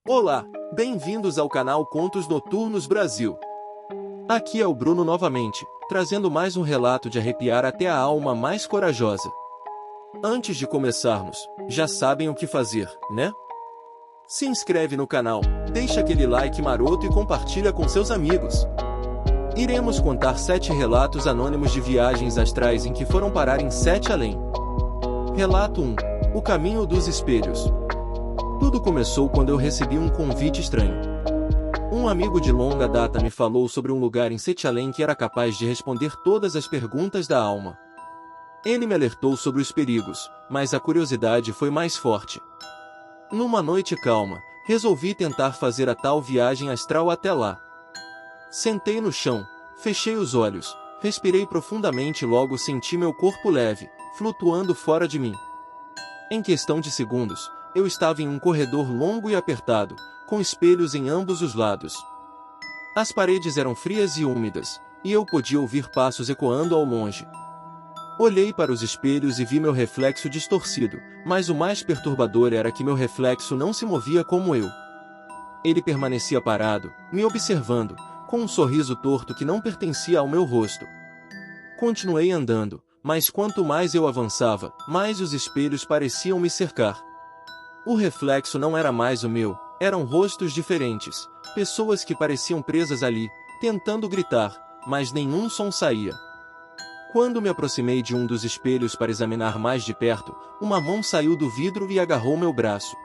Olá, bem-vindos ao canal Contos Noturnos Brasil. Aqui é o Bruno novamente, trazendo mais um relato de arrepiar até a alma mais corajosa. Antes de começarmos, já sabem o que fazer, né? Se inscreve no canal, deixa aquele like maroto e compartilha com seus amigos. Iremos contar 7 relatos anônimos de viagens astrais em que foram parar em 7 além. Relato 1. O Caminho dos Espelhos. Tudo começou quando eu recebi um convite estranho. Um amigo de longa data me falou sobre um lugar em Sete Além que era capaz de responder todas as perguntas da alma. Ele me alertou sobre os perigos, mas a curiosidade foi mais forte. Numa noite calma, resolvi tentar fazer a tal viagem astral até lá. Sentei no chão, fechei os olhos, respirei profundamente e logo senti meu corpo leve, flutuando fora de mim. Em questão de segundos, eu estava em um corredor longo e apertado, com espelhos em ambos os lados. As paredes eram frias e úmidas, e eu podia ouvir passos ecoando ao longe. Olhei para os espelhos e vi meu reflexo distorcido, mas o mais perturbador era que meu reflexo não se movia como eu. Ele permanecia parado, me observando, com um sorriso torto que não pertencia ao meu rosto. Continuei andando, mas quanto mais eu avançava, mais os espelhos pareciam me cercar. O reflexo não era mais o meu, eram rostos diferentes, pessoas que pareciam presas ali, tentando gritar, mas nenhum som saía. Quando me aproximei de um dos espelhos para examinar mais de perto, uma mão saiu do vidro e agarrou meu braço.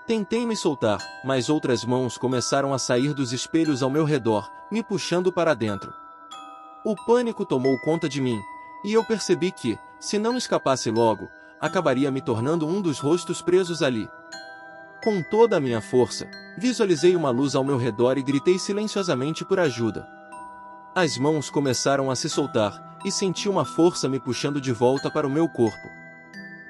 Tentei me soltar, mas outras mãos começaram a sair dos espelhos ao meu redor, me puxando para dentro. O pânico tomou conta de mim, e eu percebi que, se não escapasse logo, acabaria me tornando um dos rostos presos ali. Com toda a minha força, visualizei uma luz ao meu redor e gritei silenciosamente por ajuda. As mãos começaram a se soltar, e senti uma força me puxando de volta para o meu corpo.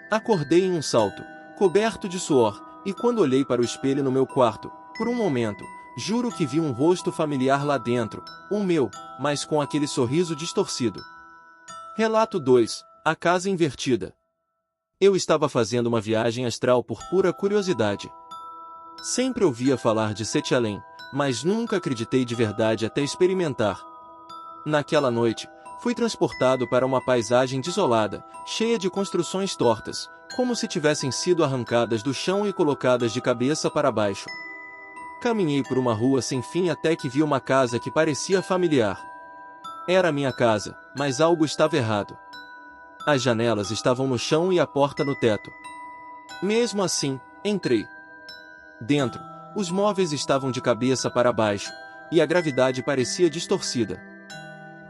Acordei em um salto, coberto de suor, e quando olhei para o espelho no meu quarto, por um momento, juro que vi um rosto familiar lá dentro, o meu, mas com aquele sorriso distorcido. Relato 2. A Casa Invertida. Eu estava fazendo uma viagem astral por pura curiosidade. Sempre ouvia falar de Sete Além, mas nunca acreditei de verdade até experimentar. Naquela noite, fui transportado para uma paisagem desolada, cheia de construções tortas, como se tivessem sido arrancadas do chão e colocadas de cabeça para baixo. Caminhei por uma rua sem fim até que vi uma casa que parecia familiar. Era minha casa, mas algo estava errado. As janelas estavam no chão e a porta no teto. Mesmo assim, entrei. Dentro, os móveis estavam de cabeça para baixo, e a gravidade parecia distorcida.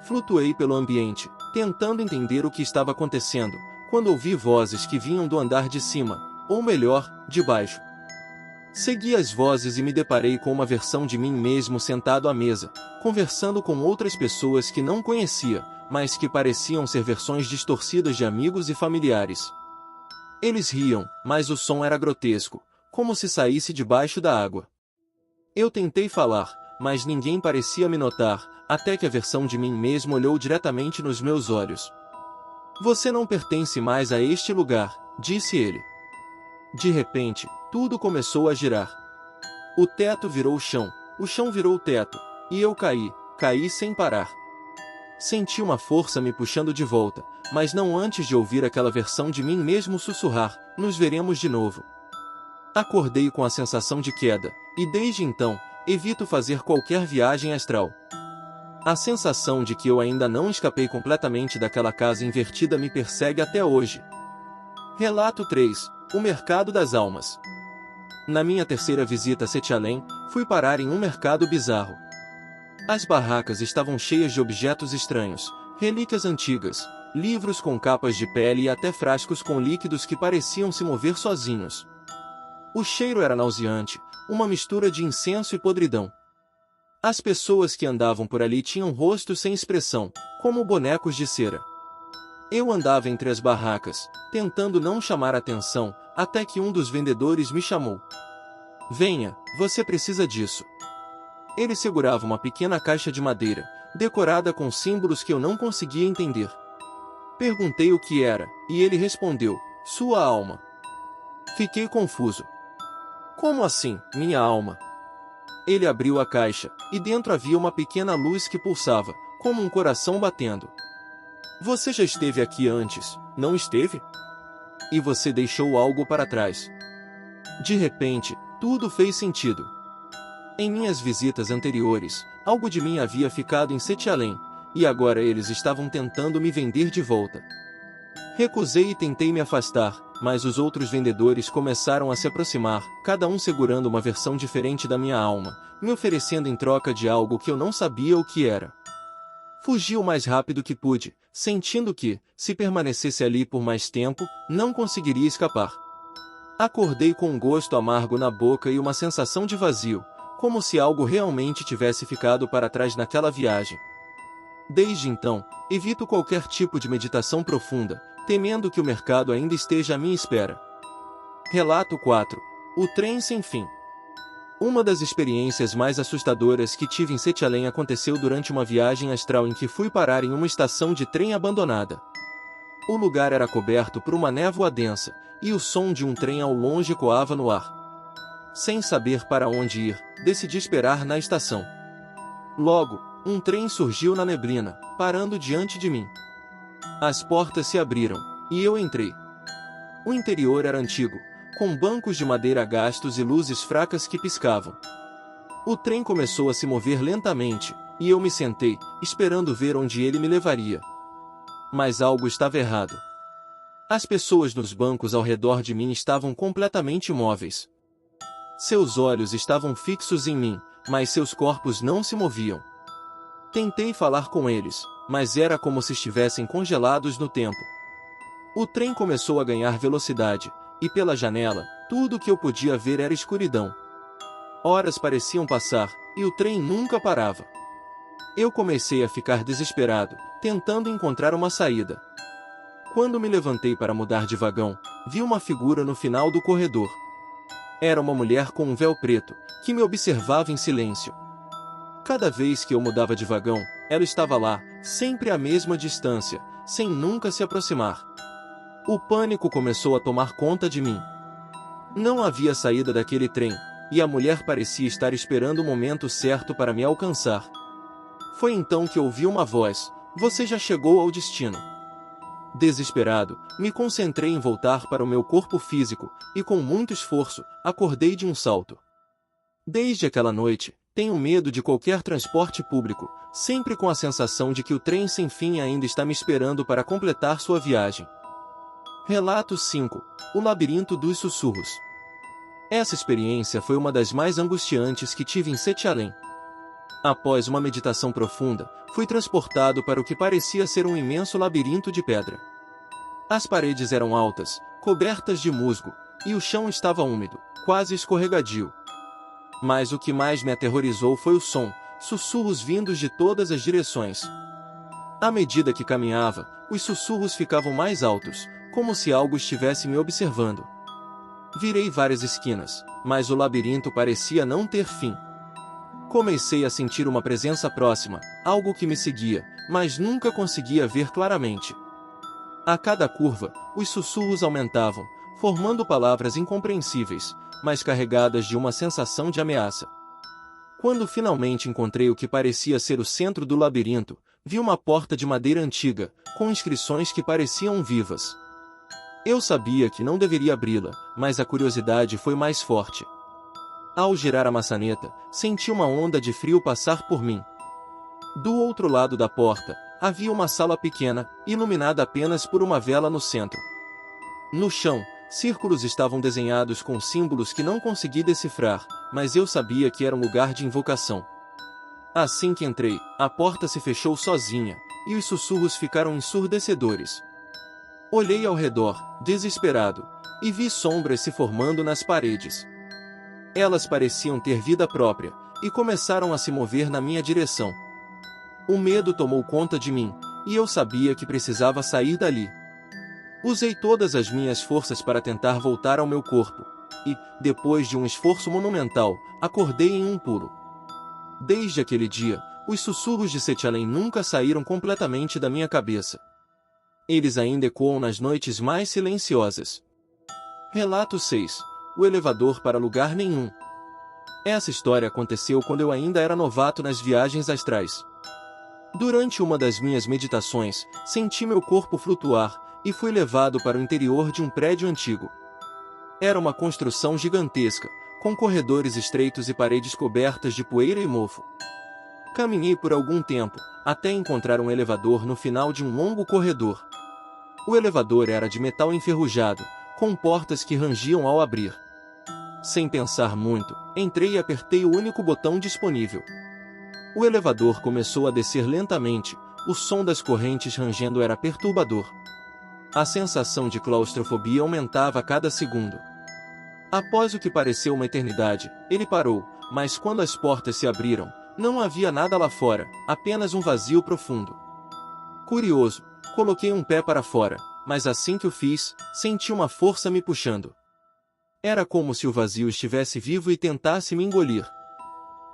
Flutuei pelo ambiente, tentando entender o que estava acontecendo, quando ouvi vozes que vinham do andar de cima, ou melhor, de baixo. Segui as vozes e me deparei com uma versão de mim mesmo sentado à mesa, conversando com outras pessoas que não conhecia, mas que pareciam ser versões distorcidas de amigos e familiares. Eles riam, mas o som era grotesco, como se saísse debaixo da água. Eu tentei falar, mas ninguém parecia me notar, até que a versão de mim mesmo olhou diretamente nos meus olhos. "Você não pertence mais a este lugar", disse ele. De repente, tudo começou a girar. O teto virou o chão virou o teto, e eu caí sem parar. Senti uma força me puxando de volta, mas não antes de ouvir aquela versão de mim mesmo sussurrar: "Nos veremos de novo". Acordei com a sensação de queda, e desde então, evito fazer qualquer viagem astral. A sensação de que eu ainda não escapei completamente daquela casa invertida me persegue até hoje. Relato 3. O Mercado das Almas. Na minha terceira visita a Sete Além, fui parar em um mercado bizarro. As barracas estavam cheias de objetos estranhos, relíquias antigas, livros com capas de pele e até frascos com líquidos que pareciam se mover sozinhos. O cheiro era nauseante, uma mistura de incenso e podridão. As pessoas que andavam por ali tinham rostos sem expressão, como bonecos de cera. Eu andava entre as barracas, tentando não chamar atenção, até que um dos vendedores me chamou. "Venha, você precisa disso." Ele segurava uma pequena caixa de madeira, decorada com símbolos que eu não conseguia entender. Perguntei o que era, e ele respondeu: "Sua alma." Fiquei confuso. Como assim, minha alma? Ele abriu a caixa, e dentro havia uma pequena luz que pulsava, como um coração batendo. Você já esteve aqui antes, não esteve? E você deixou algo para trás. De repente, tudo fez sentido. Em minhas visitas anteriores, algo de mim havia ficado em Setialém, e agora eles estavam tentando me vender de volta. Recusei e tentei me afastar, mas os outros vendedores começaram a se aproximar, cada um segurando uma versão diferente da minha alma, me oferecendo em troca de algo que eu não sabia o que era. Fugi o mais rápido que pude, sentindo que, se permanecesse ali por mais tempo, não conseguiria escapar. Acordei com um gosto amargo na boca e uma sensação de vazio, como se algo realmente tivesse ficado para trás naquela viagem. Desde então, evito qualquer tipo de meditação profunda, temendo que o mercado ainda esteja à minha espera. Relato 4. O trem sem fim. Uma das experiências mais assustadoras que tive em Setialém aconteceu durante uma viagem astral em que fui parar em uma estação de trem abandonada. O lugar era coberto por uma névoa densa, e o som de um trem ao longe ecoava no ar. Sem saber para onde ir, decidi esperar na estação. Logo, um trem surgiu na neblina, parando diante de mim. As portas se abriram, e eu entrei. O interior era antigo, com bancos de madeira gastos e luzes fracas que piscavam. O trem começou a se mover lentamente, e eu me sentei, esperando ver onde ele me levaria. Mas algo estava errado. As pessoas nos bancos ao redor de mim estavam completamente imóveis. Seus olhos estavam fixos em mim, mas seus corpos não se moviam. Tentei falar com eles, mas era como se estivessem congelados no tempo. O trem começou a ganhar velocidade, e pela janela, tudo o que eu podia ver era escuridão. Horas pareciam passar, e o trem nunca parava. Eu comecei a ficar desesperado, tentando encontrar uma saída. Quando me levantei para mudar de vagão, vi uma figura no final do corredor. Era uma mulher com um véu preto, que me observava em silêncio. Cada vez que eu mudava de vagão, ela estava lá, sempre à mesma distância, sem nunca se aproximar. O pânico começou a tomar conta de mim. Não havia saída daquele trem, e a mulher parecia estar esperando o momento certo para me alcançar. Foi então que ouvi uma voz: "Você já chegou ao destino." Desesperado, me concentrei em voltar para o meu corpo físico, e com muito esforço, acordei de um salto. Desde aquela noite, tenho medo de qualquer transporte público, sempre com a sensação de que o trem sem fim ainda está me esperando para completar sua viagem. Relato 5. O labirinto dos sussurros. Essa experiência foi uma das mais angustiantes que tive em Setialém. Após uma meditação profunda, fui transportado para o que parecia ser um imenso labirinto de pedra. As paredes eram altas, cobertas de musgo, e o chão estava úmido, quase escorregadio. Mas o que mais me aterrorizou foi o som, sussurros vindos de todas as direções. À medida que caminhava, os sussurros ficavam mais altos, como se algo estivesse me observando. Virei várias esquinas, mas o labirinto parecia não ter fim. Comecei a sentir uma presença próxima, algo que me seguia, mas nunca conseguia ver claramente. A cada curva, os sussurros aumentavam, formando palavras incompreensíveis, mas carregadas de uma sensação de ameaça. Quando finalmente encontrei o que parecia ser o centro do labirinto, vi uma porta de madeira antiga, com inscrições que pareciam vivas. Eu sabia que não deveria abri-la, mas a curiosidade foi mais forte. Ao girar a maçaneta, senti uma onda de frio passar por mim. Do outro lado da porta, havia uma sala pequena, iluminada apenas por uma vela no centro. No chão, círculos estavam desenhados com símbolos que não consegui decifrar, mas eu sabia que era um lugar de invocação. Assim que entrei, a porta se fechou sozinha, e os sussurros ficaram ensurdecedores. Olhei ao redor, desesperado, e vi sombras se formando nas paredes. Elas pareciam ter vida própria, e começaram a se mover na minha direção. O medo tomou conta de mim, e eu sabia que precisava sair dali. Usei todas as minhas forças para tentar voltar ao meu corpo, e, depois de um esforço monumental, acordei em um pulo. Desde aquele dia, os sussurros de Setialém nunca saíram completamente da minha cabeça. Eles ainda ecoam nas noites mais silenciosas. Relato 6. o elevador para lugar nenhum. Essa história aconteceu quando eu ainda era novato nas viagens astrais. Durante uma das minhas meditações, senti meu corpo flutuar e fui levado para o interior de um prédio antigo. Era uma construção gigantesca, com corredores estreitos e paredes cobertas de poeira e mofo. Caminhei por algum tempo, até encontrar um elevador no final de um longo corredor. O elevador era de metal enferrujado, com portas que rangiam ao abrir. Sem pensar muito, entrei e apertei o único botão disponível. O elevador começou a descer lentamente, o som das correntes rangendo era perturbador. A sensação de claustrofobia aumentava a cada segundo. Após o que pareceu uma eternidade, ele parou, mas quando as portas se abriram, não havia nada lá fora, apenas um vazio profundo. Curioso, coloquei um pé para fora, mas assim que o fiz, senti uma força me puxando. Era como se o vazio estivesse vivo e tentasse me engolir.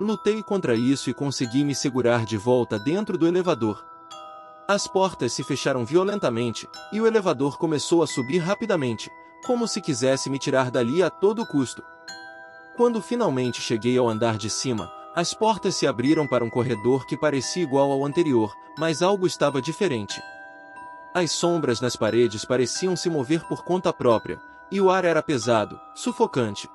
Lutei contra isso e consegui me segurar de volta dentro do elevador. As portas se fecharam violentamente, e o elevador começou a subir rapidamente, como se quisesse me tirar dali a todo custo. Quando finalmente cheguei ao andar de cima, as portas se abriram para um corredor que parecia igual ao anterior, mas algo estava diferente. As sombras nas paredes pareciam se mover por conta própria, e o ar era pesado, sufocante.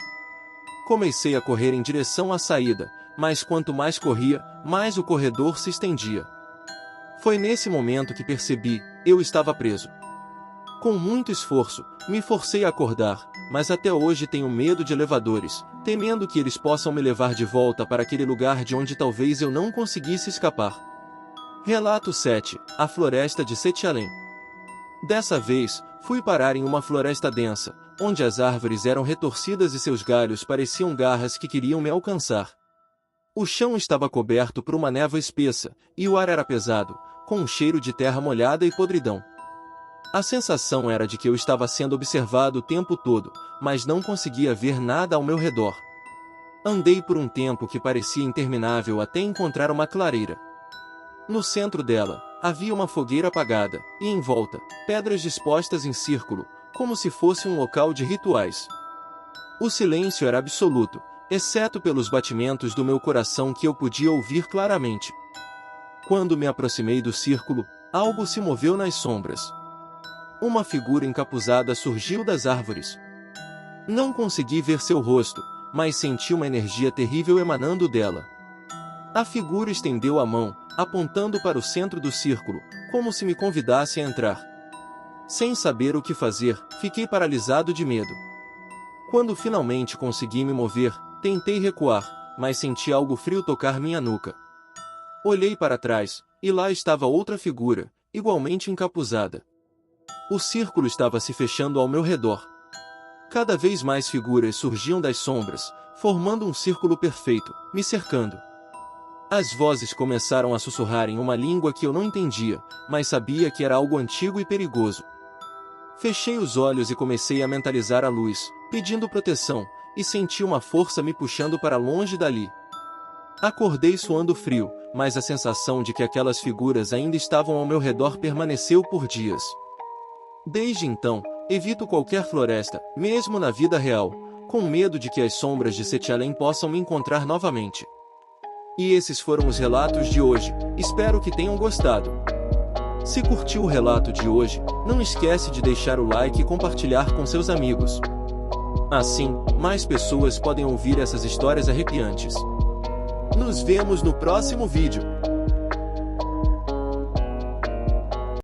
Comecei a correr em direção à saída, mas quanto mais corria, mais o corredor se estendia. Foi nesse momento que percebi, eu estava preso. Com muito esforço, me forcei a acordar, mas até hoje tenho medo de elevadores, temendo que eles possam me levar de volta para aquele lugar de onde talvez eu não conseguisse escapar. Relato 7. A Floresta de Setialém. Dessa vez, fui parar em uma floresta densa, onde as árvores eram retorcidas e seus galhos pareciam garras que queriam me alcançar. O chão estava coberto por uma névoa espessa, e o ar era pesado, com um cheiro de terra molhada e podridão. A sensação era de que eu estava sendo observado o tempo todo, mas não conseguia ver nada ao meu redor. Andei por um tempo que parecia interminável até encontrar uma clareira. No centro dela, havia uma fogueira apagada, e em volta, pedras dispostas em círculo, como se fosse um local de rituais. O silêncio era absoluto, exceto pelos batimentos do meu coração que eu podia ouvir claramente. Quando me aproximei do círculo, algo se moveu nas sombras. Uma figura encapuzada surgiu das árvores. Não consegui ver seu rosto, mas senti uma energia terrível emanando dela. A figura estendeu a mão, apontando para o centro do círculo, como se me convidasse a entrar. Sem saber o que fazer, fiquei paralisado de medo. Quando finalmente consegui me mover, tentei recuar, mas senti algo frio tocar minha nuca. Olhei para trás, e lá estava outra figura, igualmente encapuzada. O círculo estava se fechando ao meu redor. Cada vez mais figuras surgiam das sombras, formando um círculo perfeito, me cercando. As vozes começaram a sussurrar em uma língua que eu não entendia, mas sabia que era algo antigo e perigoso. Fechei os olhos e comecei a mentalizar a luz, pedindo proteção, e senti uma força me puxando para longe dali. Acordei suando frio, mas a sensação de que aquelas figuras ainda estavam ao meu redor permaneceu por dias. Desde então, evito qualquer floresta, mesmo na vida real, com medo de que as sombras de Setialém possam me encontrar novamente. E esses foram os relatos de hoje, espero que tenham gostado. Se curtiu o relato de hoje, não esquece de deixar o like e compartilhar com seus amigos. Assim, mais pessoas podem ouvir essas histórias arrepiantes. Nos vemos no próximo vídeo.